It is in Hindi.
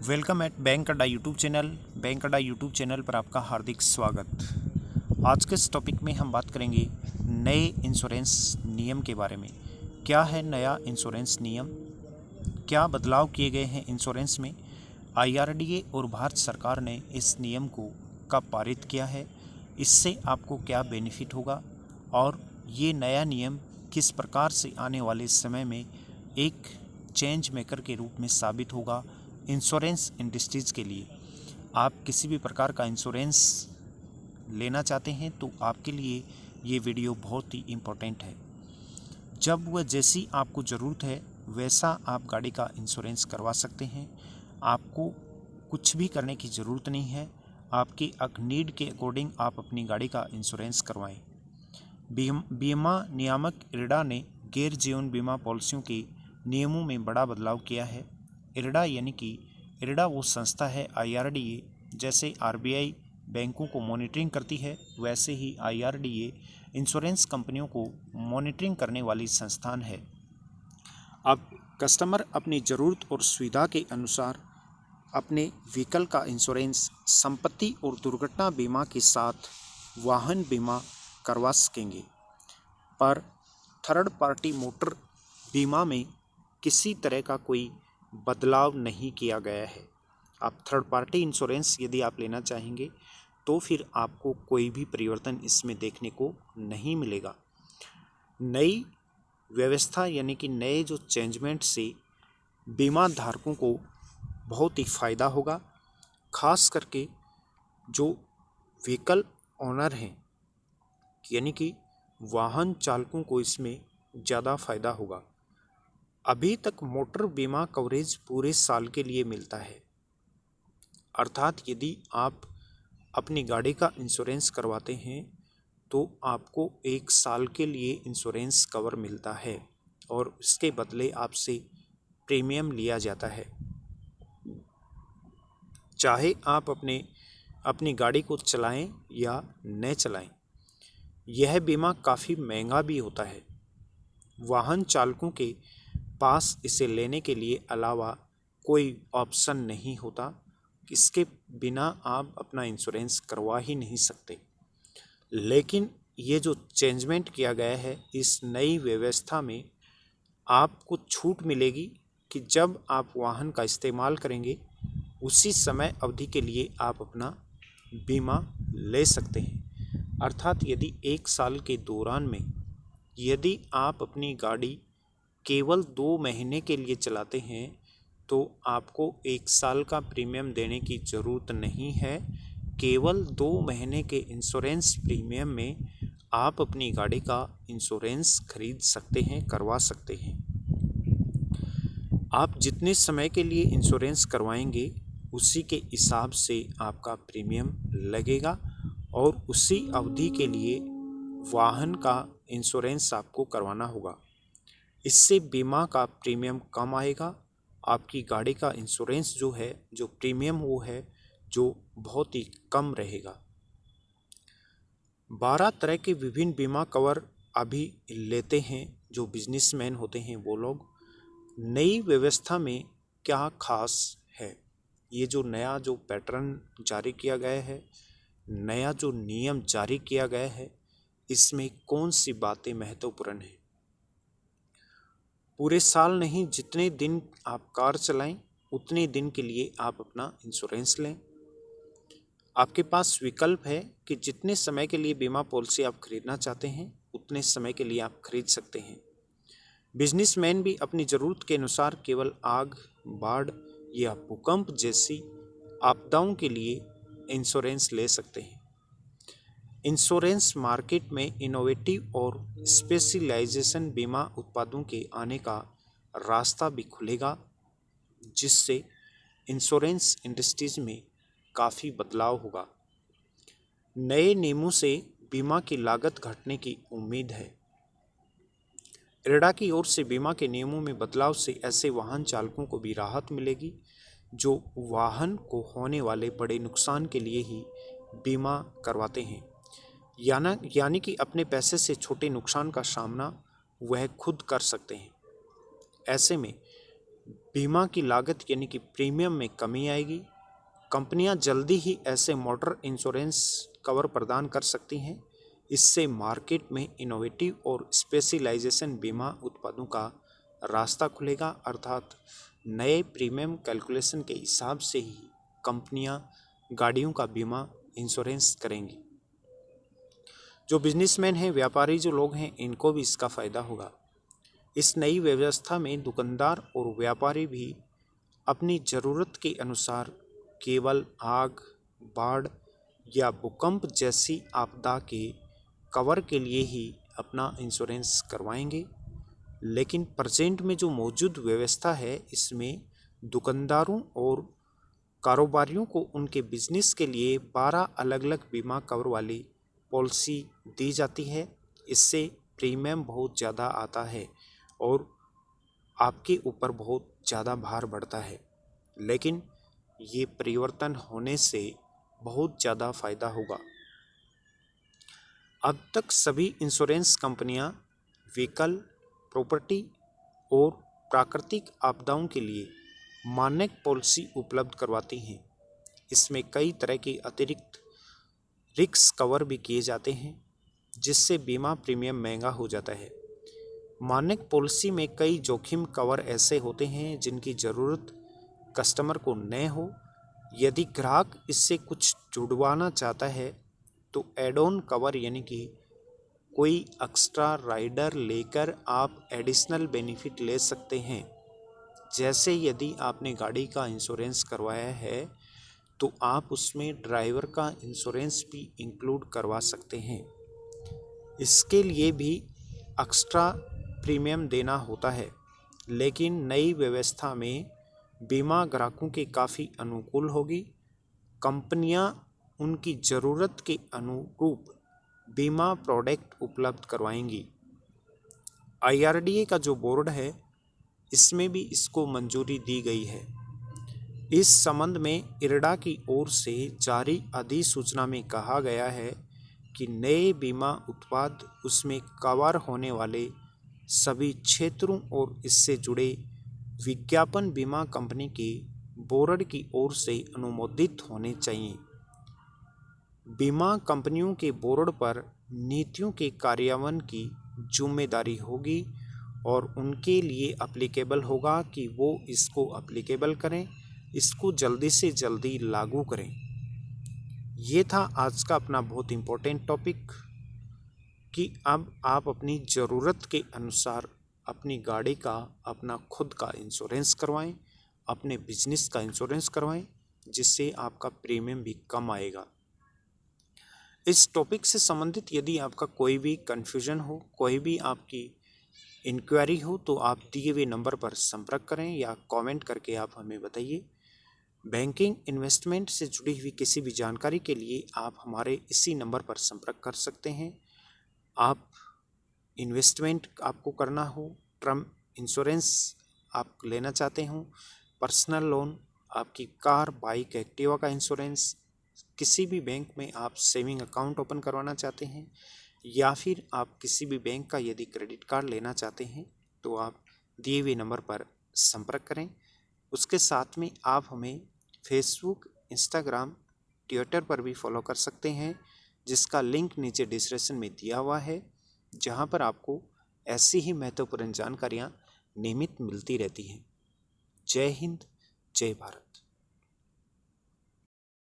वेलकम एट बैंक अड्डा यूट्यूब चैनल। बैंक अड्डा यूट्यूब चैनल पर आपका हार्दिक स्वागत। आज के इस टॉपिक में हम बात करेंगे नए इंश्योरेंस नियम के बारे में। क्या है नया इंश्योरेंस नियम, क्या बदलाव किए गए हैं इंश्योरेंस में। आईआरडीए और भारत सरकार ने इस नियम को कब पारित किया है, इससे आपको क्या बेनिफिट होगा और ये नया नियम किस प्रकार से आने वाले समय में एक चेंज मेकर के रूप में साबित होगा इंश्योरेंस इंडस्ट्रीज़ के लिए। आप किसी भी प्रकार का इंश्योरेंस लेना चाहते हैं तो आपके लिए ये वीडियो बहुत ही इम्पोर्टेंट है। जब वह जैसी आपको ज़रूरत है वैसा आप गाड़ी का इंश्योरेंस करवा सकते हैं। आपको कुछ भी करने की ज़रूरत नहीं है, आपकी नीड के अकॉर्डिंग आप अपनी गाड़ी का इंश्योरेंस करवाएं। बीमा नियामक इरडा ने गैर जीवन बीमा पॉलिसियों के नियमों में बड़ा बदलाव किया है। इरडा वो संस्था है, आईआरडीए जैसे आरबीआई बैंकों को मॉनिटरिंग करती है, वैसे ही आईआरडीए इंश्योरेंस कंपनियों को मॉनिटरिंग करने वाली संस्थान है। अब कस्टमर अपनी ज़रूरत और सुविधा के अनुसार अपने व्हीकल का इंश्योरेंस संपत्ति और दुर्घटना बीमा के साथ वाहन बीमा करवा सकेंगे, पर थर्ड पार्टी मोटर बीमा में किसी तरह का कोई बदलाव नहीं किया गया है। आप थर्ड पार्टी इंश्योरेंस यदि आप लेना चाहेंगे तो फिर आपको कोई भी परिवर्तन इसमें देखने को नहीं मिलेगा। नई व्यवस्था यानी कि नए जो चेंजमेंट से बीमा धारकों को बहुत ही फ़ायदा होगा, खास करके जो व्हीकल ओनर हैं यानी कि वाहन चालकों को इसमें ज़्यादा फ़ायदा होगा। अभी तक मोटर बीमा कवरेज पूरे साल के लिए मिलता है, अर्थात यदि आप अपनी गाड़ी का इंश्योरेंस करवाते हैं तो आपको 1 साल के लिए इंश्योरेंस कवर मिलता है और उसके बदले आपसे प्रीमियम लिया जाता है। चाहे आप अपनी गाड़ी को चलाएं या न चलाएं, यह बीमा काफ़ी महंगा भी होता है। वाहन चालकों के पास इसे लेने के लिए अलावा कोई ऑप्शन नहीं होता, इसके बिना आप अपना इंश्योरेंस करवा ही नहीं सकते। लेकिन ये जो चेंजमेंट किया गया है, इस नई व्यवस्था में आपको छूट मिलेगी कि जब आप वाहन का इस्तेमाल करेंगे उसी समय अवधि के लिए आप अपना बीमा ले सकते हैं। अर्थात यदि 1 साल के दौरान में यदि आप अपनी गाड़ी केवल 2 महीने के लिए चलाते हैं तो आपको 1 साल का प्रीमियम देने की ज़रूरत नहीं है। केवल 2 महीने के इंश्योरेंस प्रीमियम में आप अपनी गाड़ी का इंश्योरेंस खरीद सकते हैं, करवा सकते हैं। आप जितने समय के लिए इंश्योरेंस करवाएंगे उसी के हिसाब से आपका प्रीमियम लगेगा और उसी अवधि के लिए वाहन का इंश्योरेंस आपको करवाना होगा। इससे बीमा का प्रीमियम कम आएगा, आपकी गाड़ी का इंश्योरेंस जो है, जो प्रीमियम वो है जो बहुत ही कम रहेगा। 12 तरह के विभिन्न बीमा कवर अभी लेते हैं जो बिजनेसमैन होते हैं वो लोग। नई व्यवस्था में क्या खास है, ये जो नया जो पैटर्न जारी किया गया है, नया जो नियम जारी किया गया है, इसमें कौन सी बातें महत्वपूर्ण हैं। पूरे साल नहीं, जितने दिन आप कार चलाएं उतने दिन के लिए आप अपना इंश्योरेंस लें। आपके पास विकल्प है कि जितने समय के लिए बीमा पॉलिसी आप खरीदना चाहते हैं उतने समय के लिए आप खरीद सकते हैं। बिजनेसमैन भी अपनी ज़रूरत के अनुसार केवल आग, बाढ़ या भूकंप जैसी आपदाओं के लिए इंश्योरेंस ले सकते हैं। इंश्योरेंस मार्केट में इनोवेटिव और स्पेशलाइजेशन बीमा उत्पादों के आने का रास्ता भी खुलेगा, जिससे इंश्योरेंस इंडस्ट्रीज में काफ़ी बदलाव होगा। नए नियमों से बीमा की लागत घटने की उम्मीद है। इरडा की ओर से बीमा के नियमों में बदलाव से ऐसे वाहन चालकों को भी राहत मिलेगी जो वाहन को होने वाले बड़े नुकसान के लिए ही बीमा करवाते हैं, यानी कि अपने पैसे से छोटे नुकसान का सामना वह खुद कर सकते हैं। ऐसे में बीमा की लागत यानी कि प्रीमियम में कमी आएगी। कंपनियां जल्दी ही ऐसे मोटर इंश्योरेंस कवर प्रदान कर सकती हैं। इससे मार्केट में इनोवेटिव और स्पेशलाइजेशन बीमा उत्पादों का रास्ता खुलेगा, अर्थात नए प्रीमियम कैलकुलेशन के हिसाब से ही कंपनियां गाड़ियों का बीमा इंश्योरेंस करेंगी। जो बिजनेसमैन हैं, व्यापारी जो लोग हैं, इनको भी इसका फ़ायदा होगा। इस नई व्यवस्था में दुकानदार और व्यापारी भी अपनी ज़रूरत के अनुसार केवल आग, बाढ़ या भूकंप जैसी आपदा के कवर के लिए ही अपना इंश्योरेंस करवाएंगे। लेकिन प्रेजेंट में जो मौजूद व्यवस्था है, इसमें दुकानदारों और कारोबारियों को उनके बिजनेस के लिए 12 अलग अलग बीमा कवर वाली पॉलिसी दी जाती है। इससे प्रीमियम बहुत ज़्यादा आता है और आपके ऊपर बहुत ज़्यादा भार बढ़ता है। लेकिन ये परिवर्तन होने से बहुत ज़्यादा फ़ायदा होगा। अब तक सभी इंश्योरेंस कंपनियां व्हीकल, प्रॉपर्टी और प्राकृतिक आपदाओं के लिए मानक पॉलिसी उपलब्ध करवाती हैं। इसमें कई तरह के अतिरिक्त रिस्क कवर भी किए जाते हैं, जिससे बीमा प्रीमियम महंगा हो जाता है। मानक पॉलिसी में कई जोखिम कवर ऐसे होते हैं जिनकी ज़रूरत कस्टमर को न हो। यदि ग्राहक इससे कुछ जुड़वाना चाहता है तो एड ऑन कवर यानी कि कोई एक्स्ट्रा राइडर लेकर आप एडिशनल बेनिफिट ले सकते हैं। जैसे यदि आपने गाड़ी का इंश्योरेंस करवाया है तो आप उसमें ड्राइवर का इंश्योरेंस भी इंक्लूड करवा सकते हैं। इसके लिए भी एक्स्ट्रा प्रीमियम देना होता है। लेकिन नई व्यवस्था में बीमा ग्राहकों के काफ़ी अनुकूल होगी। कंपनियां उनकी ज़रूरत के अनुरूप बीमा प्रोडक्ट उपलब्ध करवाएंगी। IRDA का जो बोर्ड है, इसमें भी इसको मंजूरी दी गई है। इस संबंध में IRDA की ओर से जारी अधिसूचना में कहा गया है कि नए बीमा उत्पाद उसमें कवर होने वाले सभी क्षेत्रों और इससे जुड़े विज्ञापन बीमा कंपनी के बोर्ड की ओर से अनुमोदित होने चाहिए। बीमा कंपनियों के बोर्ड पर नीतियों के कार्यान्वयन की जिम्मेदारी होगी और उनके लिए एप्लीकेबल होगा कि वो इसको एप्लीकेबल करें, इसको जल्दी से जल्दी लागू करें। ये था आज का अपना बहुत इम्पोर्टेंट टॉपिक कि अब आप अपनी ज़रूरत के अनुसार अपनी गाड़ी का, अपना खुद का इंश्योरेंस करवाएं, अपने बिजनेस का इंश्योरेंस करवाएं, जिससे आपका प्रीमियम भी कम आएगा। इस टॉपिक से संबंधित यदि आपका कोई भी कन्फ्यूजन हो, कोई भी आपकी इंक्वायरी हो, तो आप दिए हुए नंबर पर संपर्क करें या कमेंट करके आप हमें बताइए। बैंकिंग इन्वेस्टमेंट से जुड़ी हुई किसी भी जानकारी के लिए आप हमारे इसी नंबर पर संपर्क कर सकते हैं। आप इन्वेस्टमेंट आपको करना हो, टर्म इंश्योरेंस आप लेना चाहते हो, पर्सनल लोन, आपकी कार, बाइक, एक्टिवा का इंश्योरेंस, किसी भी बैंक में आप सेविंग अकाउंट ओपन करवाना चाहते हैं, या फिर आप किसी भी बैंक का यदि क्रेडिट कार्ड लेना चाहते हैं, तो आप दिए हुए नंबर पर संपर्क करें। उसके साथ में आप हमें फेसबुक, इंस्टाग्राम, ट्विटर पर भी फॉलो कर सकते हैं, जिसका लिंक नीचे डिस्क्रिप्शन में दिया हुआ है, जहां पर आपको ऐसी ही महत्वपूर्ण जानकारियां नियमित मिलती रहती हैं। जय हिंद, जय भारत।